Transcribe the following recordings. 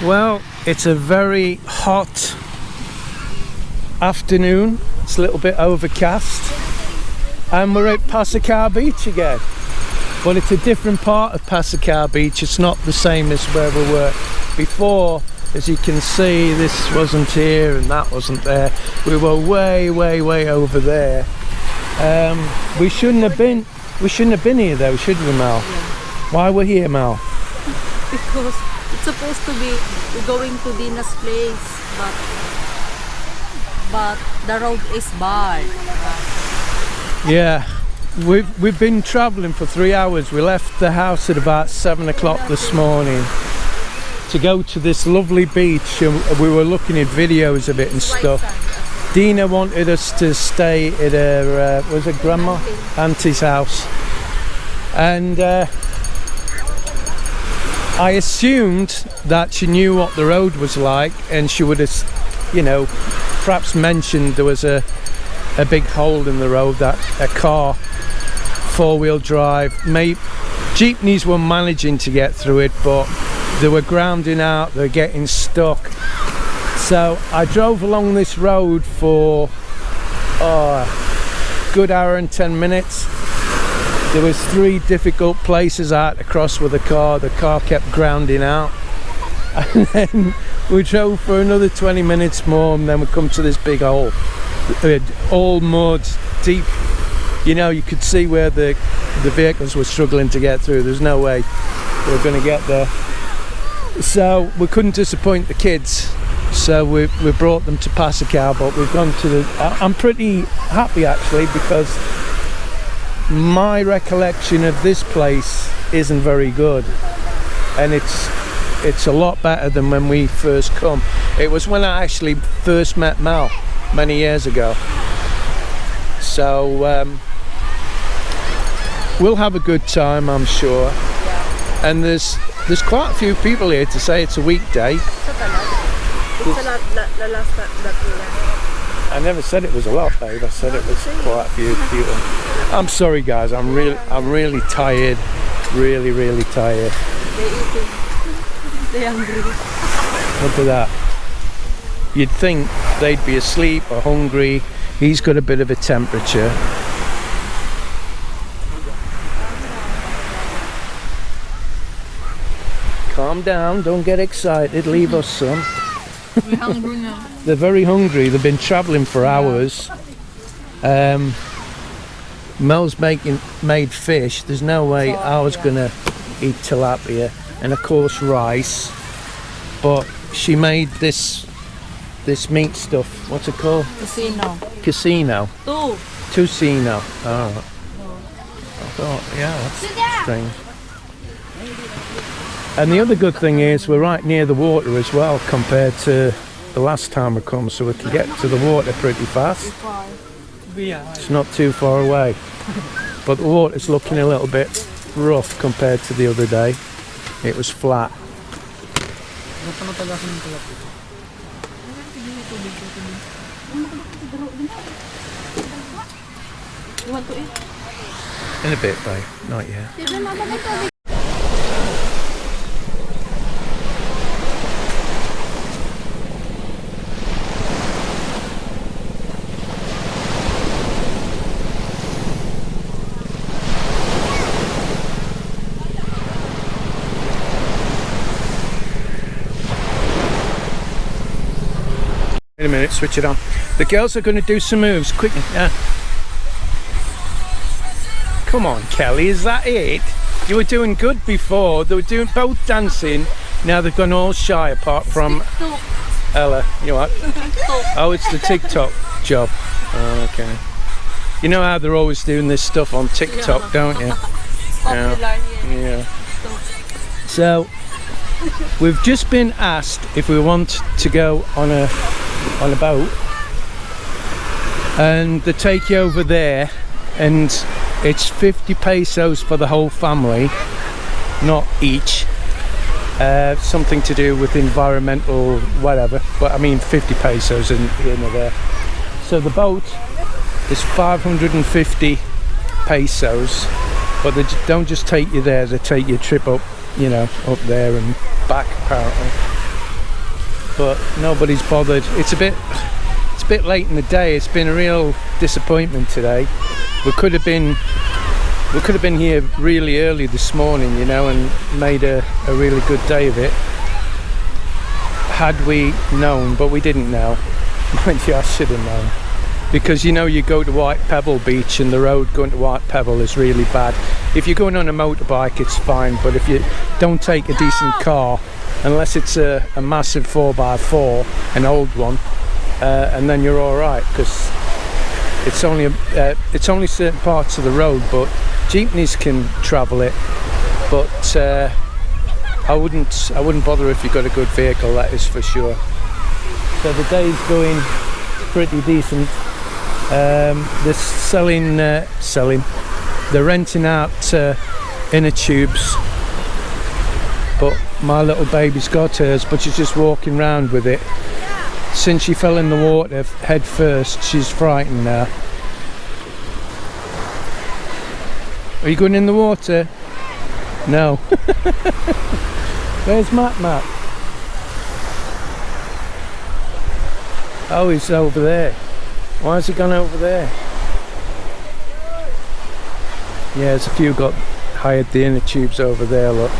Well, it's a very hot afternoon. It's a little bit overcast. And we're at Pasacao Beach again. But it's a different part of Pasacao Beach. It's not the same as where we were before. As you can see, this wasn't here and that wasn't there. We were way, way, way over there. We shouldn't have been here though, should we, Mel? Yeah. Why we're here, Mel? Because it's supposed to be we're going to Dina's place, but the road is barred. Yeah, we've been travelling for 3 hours. We left the house at about 7 o'clock this morning to go to this lovely beach, and we were looking at videos of it and stuff. Dina wanted us to stay at her was it grandma auntie's house, and I assumed that she knew what the road was like, and she would have, you know, perhaps mentioned there was a big hole in the road that a car, four-wheel drive, jeepneys were managing to get through it, but they were grounding out, they were getting stuck. So I drove along this road for a good hour and 10 minutes. There was 3 difficult places I had to cross with the car kept grounding out. And then we drove for another 20 minutes more, and then we come to this big hole. All mud, deep, you know, you could see where the vehicles were struggling to get through. There's no way we were going to get there. So we couldn't disappoint the kids. So we brought them to Pasacao, but we've gone to the... I'm pretty happy actually, because my recollection of this place isn't very good, and it's a lot better than when we first come. It was when I actually first met Mel many years ago. So we'll have a good time, I'm sure. And there's quite a few people here to say it's a weekday. I never said it was a lot, babe. I said it was quite a few people. I'm sorry, guys. I'm really tired. Really tired. They're hungry. Look at that. You'd think they'd be asleep or hungry. He's got a bit of a temperature. Calm down. Don't get excited. Leave us some. We're hungry now. They're very hungry. They've been travelling for hours. Mel's made fish. There's no way I was gonna eat tilapia, and of course rice. But she made this meat stuff. What's it called? Casino. Tocino. Oh. I thought, yeah, that's strange. And the other good thing is we're right near the water as well, compared to the last time we come, so we can get to the water pretty fast. It's not too far away, but the water's looking a little bit rough compared to the other day. It was flat. You want to eat? In a bit, babe. Not yet. Wait a minute, switch it on. The girls are going to do some moves, quick. Come on, Kelly, is that it? You were doing good before. They were doing both dancing. Now they've gone all shy, apart from Ella. You what? Oh, it's the TikTok job. Oh, okay. You know how they're always doing this stuff on TikTok, don't you? Yeah. So we've just been asked if we want to go on a boat, and they take you over there, and it's 50 pesos for the whole family, not each. Something to do with environmental whatever, but I mean 50 pesos in there. So the boat is 550 pesos, but they don't just take you there, they take you a trip up, you know, up there and back apparently. but nobody's bothered. It's a bit late in the day. It's been a real disappointment today. We could have been here really early this morning, you know, and made a really good day of it had we known, but we didn't know. Mind you, I should have known, because you know, you go to White Pebble Beach and the road going to White Pebble is really bad. If you're going on a motorbike it's fine, but if you don't take a decent car, unless it's a massive 4x4, an old one, and then you're all right, because it's only certain parts of the road, but jeepneys can travel it. But I wouldn't bother if you've got a good vehicle, that is for sure. So the day's going pretty decent. They're they're renting out inner tubes, but my little baby's got hers, but she's just walking around with it. Since she fell in the water head first, she's frightened now. Are you going in the water? No. Where's Matt? Oh, he's over there. Why has he gone over there? Yeah, there's a few got hired the inner tubes over there, look.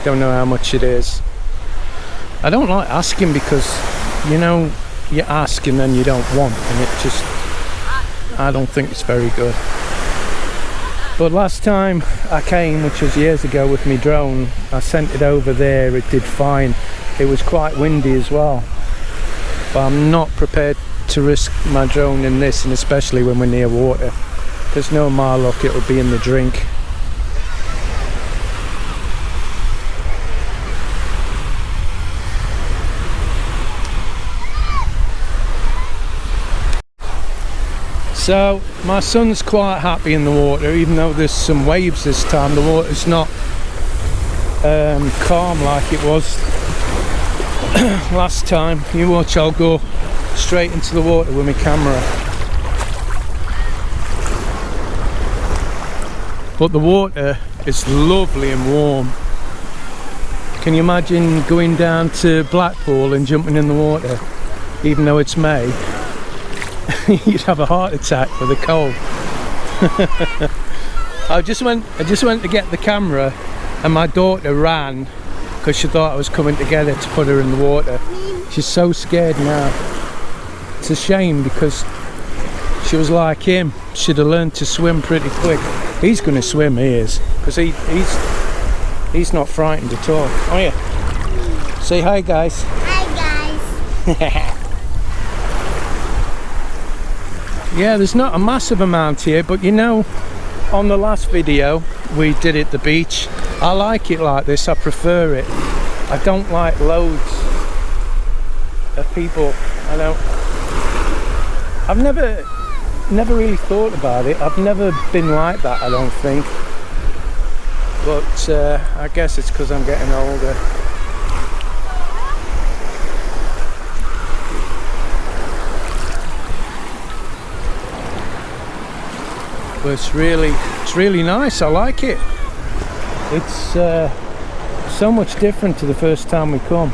Don't know how much it is. I don't like asking, because, you know, you ask and then you don't want, and it just, I don't think it's very good. But last time I came, which was years ago with my drone, I sent it over there, it did fine. It was quite windy as well. But I'm not prepared to risk my drone in this, and especially when we're near water. There's no my luck, it'll be in the drink. So my son's quite happy in the water, even though there's some waves this time. The water's not calm like it was last time. You watch, I'll go straight into the water with my camera. But the water is lovely and warm. Can you imagine going down to Blackpool and jumping in the water, even though it's May? You'd have a heart attack with the cold. I just went to get the camera, and my daughter ran because she thought I was coming to get her to put her in the water. She's so scared now. It's a shame, because she was like him. She'd have learned to swim pretty quick. He's going to swim, he is, because he's not frightened at all. Oh yeah. Say hi, guys. Hi, guys. Yeah, there's not a massive amount here, but you know, on the last video we did at the beach, I like it like this. I prefer it. I don't like loads of people. I've never really thought about it. I've never been like that, I don't think. But I guess it's because I'm getting older. But it's really nice. I like it. It's so much different to the first time we come.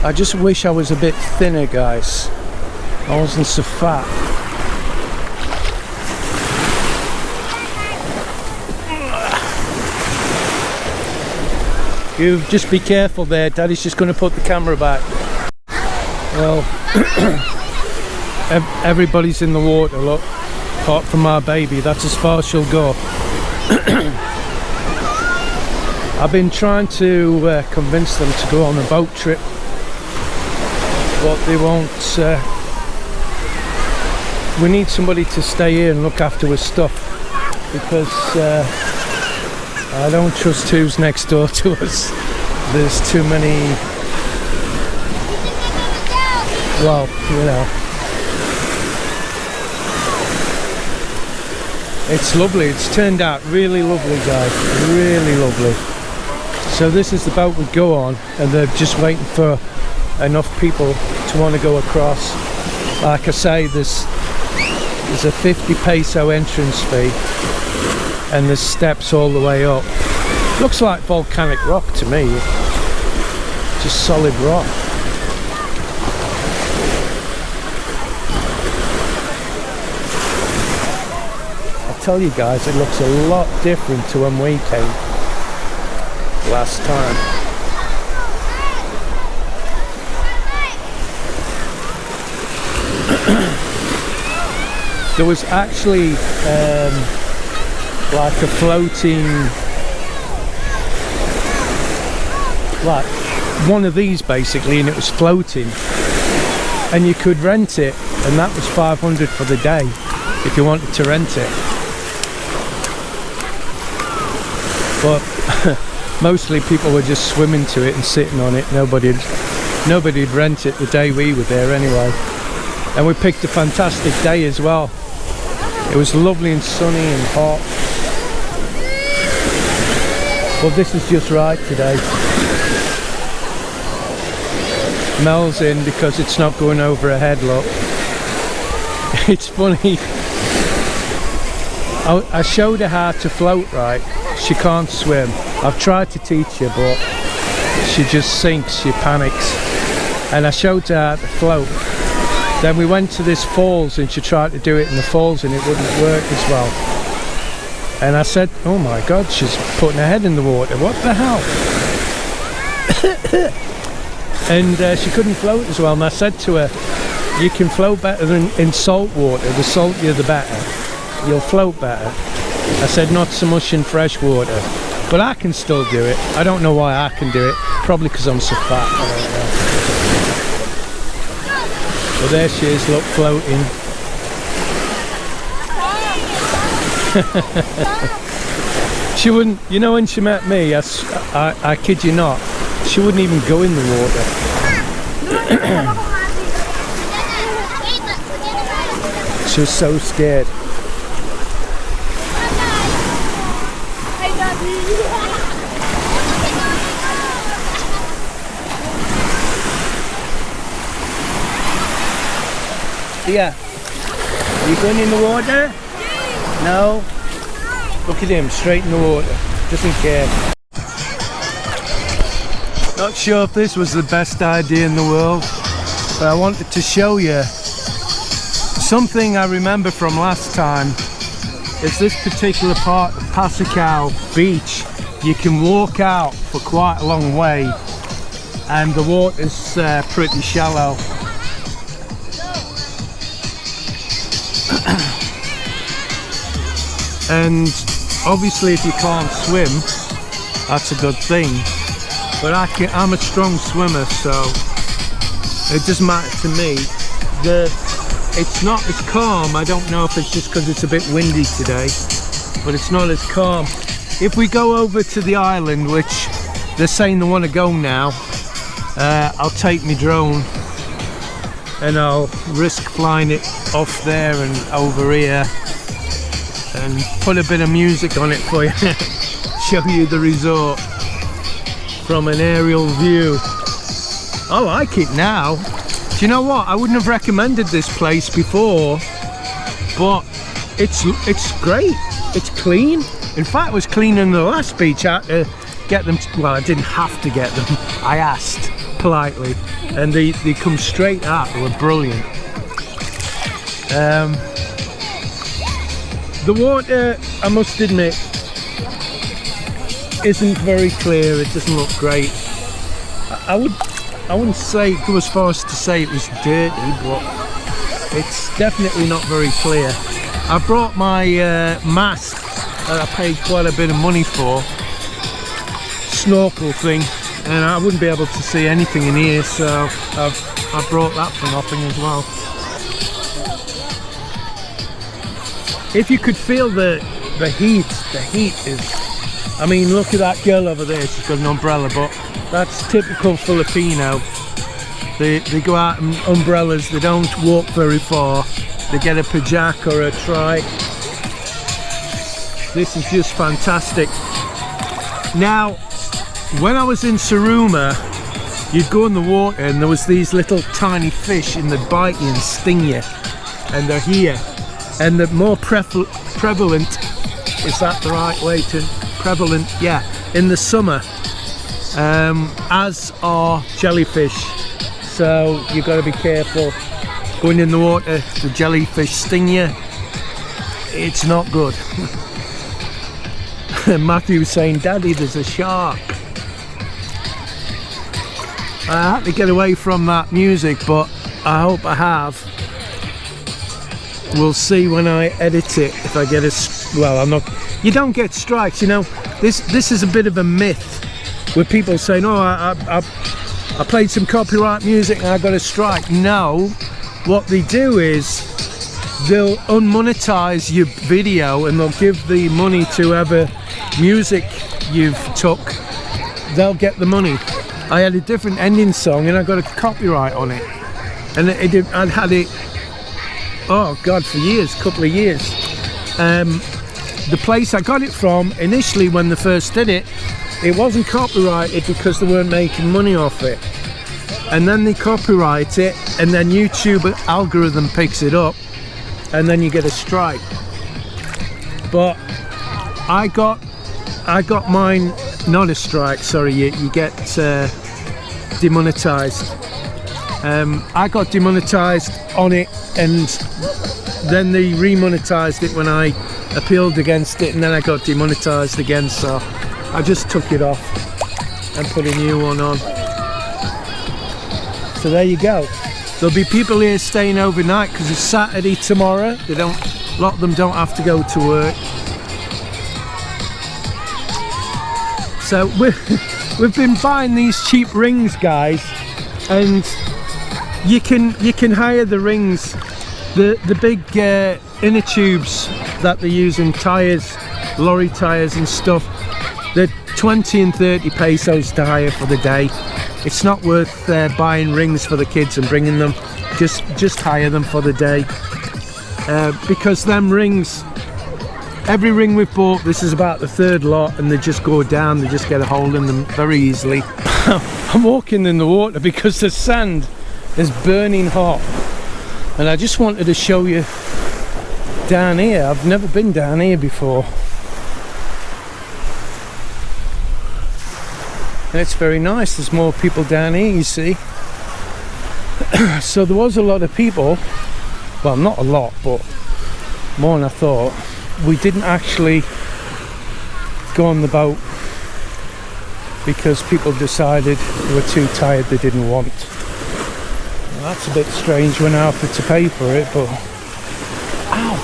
I just wish I was a bit thinner, guys. I wasn't so fat. You just be careful there. Daddy's just going to put the camera back. Well, everybody's in the water, look. Apart from our baby, that's as far as she'll go. I've been trying to convince them to go on a boat trip, but they won't. We need somebody to stay here and look after his stuff, because I don't trust who's next door to us. There's too many, well, you know. It's lovely. It's turned out really lovely, guys. Really lovely. So this is the boat we go on, and they're just waiting for enough people to want to go across. Like I say, there's There's a 50 peso entrance fee, and there's steps all the way up. Looks like volcanic rock to me, just solid rock. I tell you guys, it looks a lot different to when we came last time. There was actually like a floating, like one of these basically, and it was floating, and you could rent it, and that was 500 for the day if you wanted to rent it. But mostly people were just swimming to it and sitting on it. Nobody'd rent it the day we were there anyway. And we picked a fantastic day as well. It was lovely and sunny and hot. Well, this is just right today. Mel's in because it's not going over her head, look. It's funny. I showed her how to float, right? She can't swim. I've tried to teach her, but she just sinks, she panics. And I showed her how to float. Then we went to this falls and she tried to do it in the falls and it wouldn't work as well. And I said, oh my God, she's putting her head in the water. What the hell? And she couldn't float as well. And I said to her, you can float better than in salt water. The saltier the better. You'll float better. I said, not so much in fresh water. But I can still do it. I don't know why I can do it. Probably because I'm so fat. I don't know. Well, there she is, look, floating. She wouldn't, you know, when she met me, I kid you not, she wouldn't even go in the water. She was so scared. Yeah. You going in the water? No? Look at him, straight in the water. Doesn't care. Not sure if this was the best idea in the world, but I wanted to show you something I remember from last time. Is this particular part of Pasacao beach. You can walk out for quite a long way and the water's pretty shallow. And obviously if you can't swim, that's a good thing. But I'm a strong swimmer, so it doesn't matter to me. It's not as calm. I don't know if it's just because it's a bit windy today, but it's not as calm. If we go over to the island, which they're saying they want to go now, I'll take my drone and I'll risk flying it off there and over here and put a bit of music on it for you. Show you the resort from an aerial view. I like it now. Do you know what? I wouldn't have recommended this place before, but it's great. It's clean. In fact, it was cleaner than the last beach. I had to get them, well, I didn't have to get them. I asked politely, and they come straight out. They were brilliant. The water, I must admit, isn't very clear. It doesn't look great. I wouldn't say go as far as to say it was dirty, but it's definitely not very clear. I brought my mask that I paid quite a bit of money for, snorkel thing, and I wouldn't be able to see anything in here, so I brought that for nothing as well. If you could feel the heat is, I mean, look at that girl over there, she's got an umbrella, but that's typical Filipino. They go out in umbrellas, they don't walk very far, they get a pajak or a trike. This is just fantastic. Now, when I was in Saruma, you'd go in the water and there was these little tiny fish and they'd bite you and sting you, and they're here. and the more prevalent, is that the right way to prevalent? Yeah, in the summer, as are jellyfish. So you've got to be careful going in the water. The jellyfish sting you. It's not good. Matthew was saying, Daddy, there's a shark. I had to get away from that music, but I hope I have. We'll see when I edit it if I get a... Well, I'm not... You don't get strikes, you know. This is a bit of a myth with people saying, oh, I played some copyright music and I got a strike. No, what they do is they'll unmonetize your video and they'll give the money to whoever music you've took. They'll get the money. I had a different ending song and I got a copyright on it, and I'd had it, oh god, for years, couple of years. The place I got it from initially, when they first did it, it wasn't copyrighted because they weren't making money off it, and then they copyright it, and then YouTube algorithm picks it up, and then you get a strike. But I got mine, not a strike, sorry, you get demonetized. I got demonetized on it, and then they remonetized it when I appealed against it, and then I got demonetized again, so I just took it off and put a new one on. So there you go. There'll be people here staying overnight because it's Saturday tomorrow. A lot of them don't have to go to work. So we've been buying these cheap rings, guys, and you can hire the rings, the big inner tubes that they use in tires, lorry tires and stuff. They're 20 and 30 pesos to hire for the day. It's not worth buying rings for the kids and bringing them. Just hire them for the day, because them rings, every ring we've bought, this is about the third lot, and they just go down. They just get a hold in them very easily. I'm walking in the water because the sand is burning hot, and I just wanted to show you down here. I've never been down here before, and it's very nice. There's more people down here, you see. So there was a lot of people, well, not a lot, but more than I thought. We didn't actually go on the boat because people decided they were too tired, they didn't want. Well, that's a bit strange when I offered to pay for it, but ow!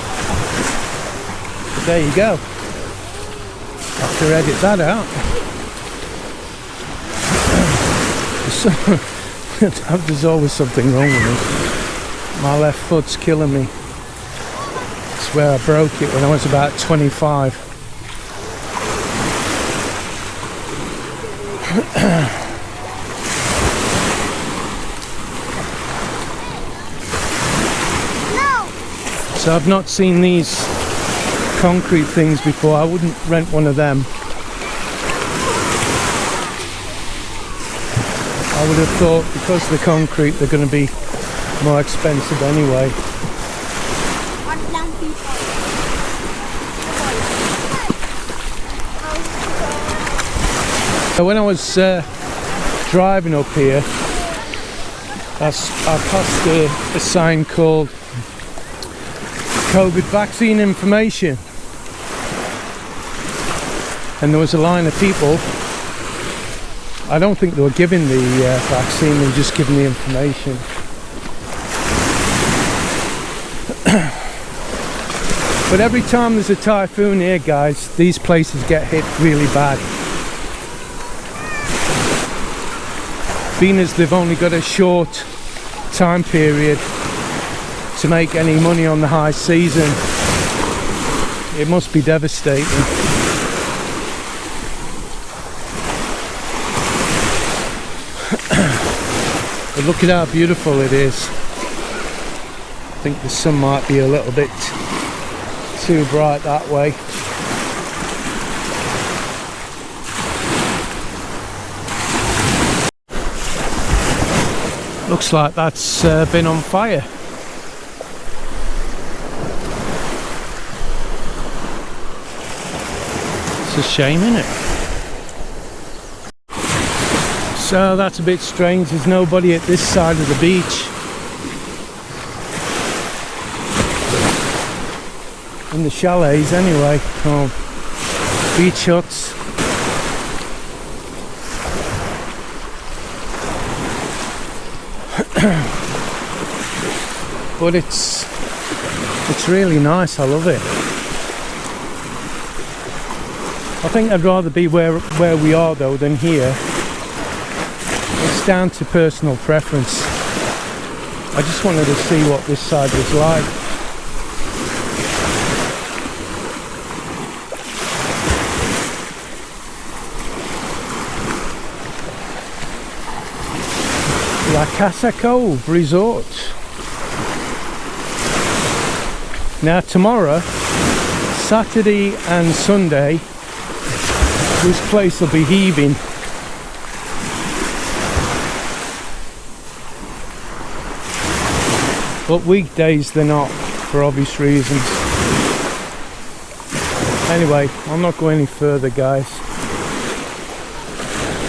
But there you go. I have to edit that out. There's always something wrong with me. My left foot's killing me. I swear I broke it when I was about 25. So I've not seen these concrete things before. I wouldn't rent one of them. I would have thought because of the concrete they're going to be more expensive anyway. So when I was driving up here, I passed a sign called COVID vaccine information, and there was a line of people. I don't think they were giving the vaccine, they were just giving the information. But every time there's a typhoon here, guys, these places get hit really bad. Being as they've only got a short time period to make any money on the high season, it must be devastating. But look at how beautiful it is. I think the sun might be a little bit too bright that way. Looks like that's been on fire. a shame, isn't it? So that's a bit strange. There's nobody at this side of the beach. In the chalets anyway, or beach huts. But it's really nice. I love it. I think I'd rather be where we are though than here. It's down to personal preference. I just wanted to see what this side was like. Pasacao Resort. Now tomorrow, Saturday and Sunday, this place will be heaving. But weekdays they're not, for obvious reasons. Anyway, I'm not going any further, guys.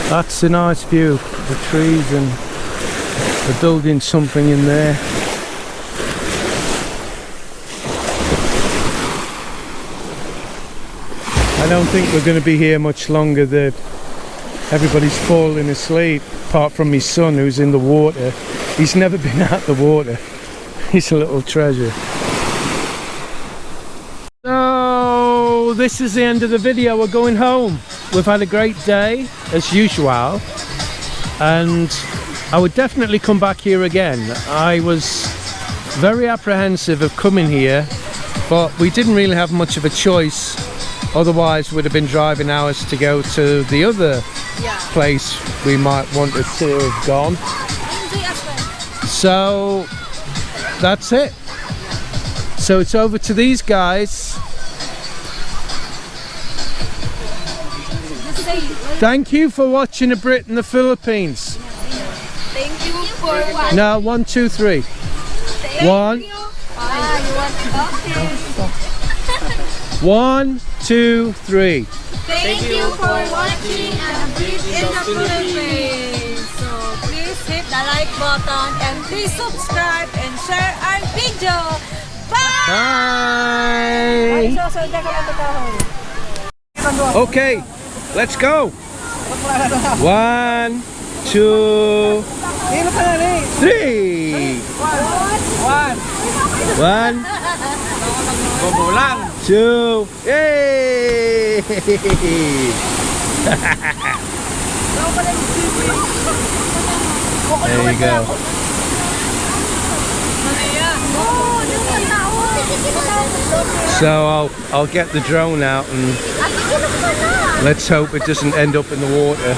That's a nice view, the trees, and they're building something in there. I don't think we're going to be here much longer. Everybody's falling asleep, apart from my son who's in the water. He's never been out the water. He's a little treasure. So this is the end of the video. We're going home. We've had a great day as usual, and I would definitely come back here again. I was very apprehensive of coming here, but we didn't really have much of a choice. Otherwise we'd have been driving hours to go to the other place we might wanted to have gone. So that's it. So it's over to these guys. Thank you for watching a Brit in the Philippines. Thank you for watching. No, 1, 2, 3. One. You want to talk to? 1, 2, 3. Thank you for watching a Brit in the Philippines. So please hit the like button and please subscribe and share our video. Bye! Bye! Okay, let's go. 1, 2, 3. 1, 2, yay! There you go. So I'll get the drone out and let's hope it doesn't end up in the water.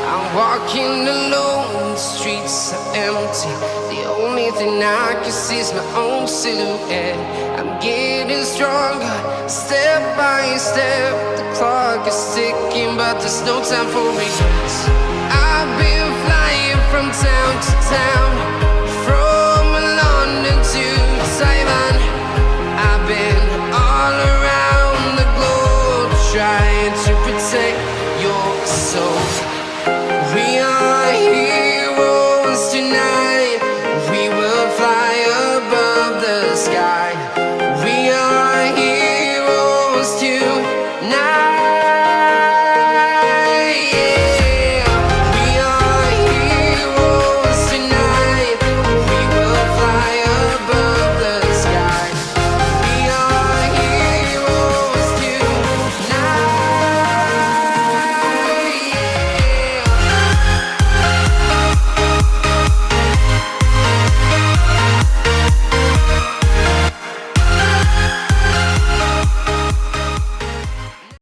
I'm walking alone, the streets are empty. The only thing I can see is my own silhouette. I'm getting stronger, step by step. The clock is ticking, but there's no time for regrets. I've been flying from town to town,